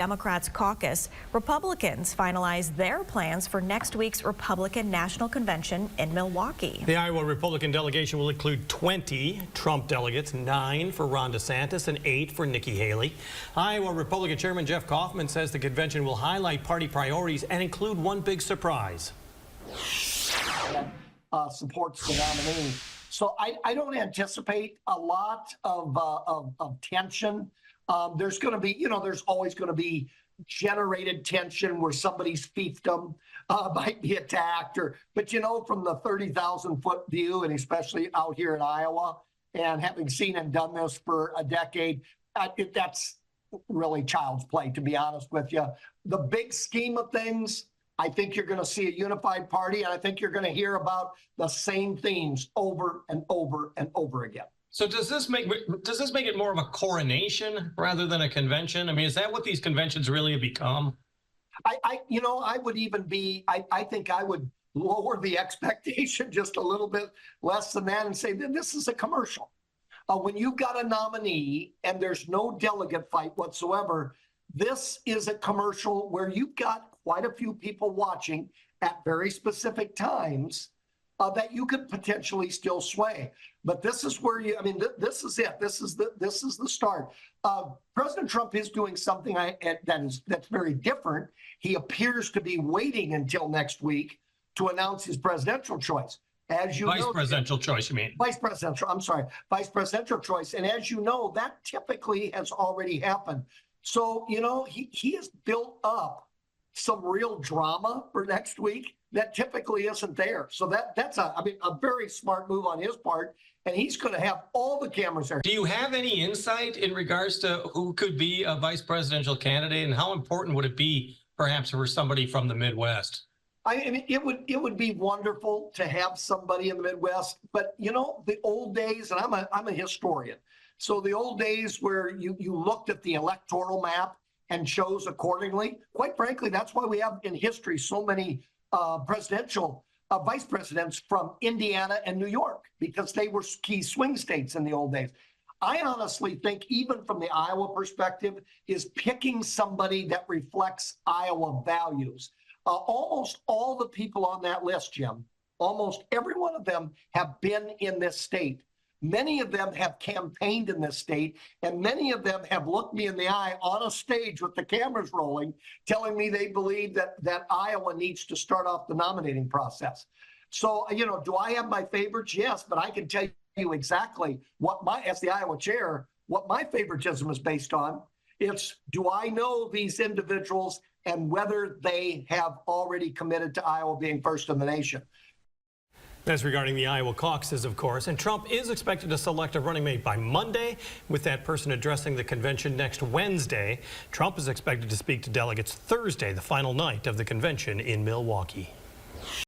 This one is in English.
Democrats caucus, Republicans finalized their plans for next week's Republican National Convention in Milwaukee. The Iowa Republican delegation will include 20 Trump delegates, 9 for Ron DeSantis and 8 for Nikki Haley. Iowa Republican Chairman Jeff Kaufmann says the convention will highlight party priorities and include one big surprise. Supports the nominee. So I don't anticipate a lot of tension. There's going to be, there's always going to be generated tension where somebody's fiefdom might be attacked, but from the 30,000-foot view, and especially out here in Iowa, and having seen and done this for a decade, that's really child's play, to be honest with you. The big scheme of things, I think you're going to see a unified party, and I think you're going to hear about the same themes over and over and over again. So does this make it more of a coronation rather than a convention? I mean, is that what these conventions really have become? I think I would lower the expectation just a little bit less than that and say that this is a commercial. When you've got a nominee and there's no delegate fight whatsoever, this is a commercial where you've got quite a few people watching at very specific times that you could potentially still sway. But this is where this is it. This is the start. President Trump is doing something that's very different. He appears to be waiting until next week to announce his presidential choice. As you know, vice presidential choice, you mean? Vice presidential choice. And as you know, that typically has already happened. So, he has built up some real drama for next week that typically isn't there. So that's a very smart move on his part, and he's going to have all the cameras there. Do you have any insight in regards to who could be a vice presidential candidate, and how important would it be perhaps for somebody from the Midwest? It would be wonderful to have somebody in the Midwest, but the old days, and I'm a historian, so the old days where you looked at the electoral map and chose accordingly. Quite frankly, that's why we have in history so many presidential vice presidents from Indiana and New York, because they were key swing states in the old days. I honestly think, even from the Iowa perspective, is picking somebody that reflects Iowa values. Almost all the people on that list, Jim, almost every one of them have been in this state. Many of them have campaigned in this state, and many of them have looked me in the eye on a stage with the cameras rolling, telling me they believe that Iowa needs to start off the nominating process. So, do I have my favorites? Yes, but I can tell you exactly as the Iowa chair, what my favoritism is based on. It's, do I know these individuals and whether they have already committed to Iowa being first in the nation? That's regarding the Iowa caucuses, of course, and Trump is expected to select a running mate by Monday, with that person addressing the convention next Wednesday. Trump is expected to speak to delegates Thursday, the final night of the convention in Milwaukee.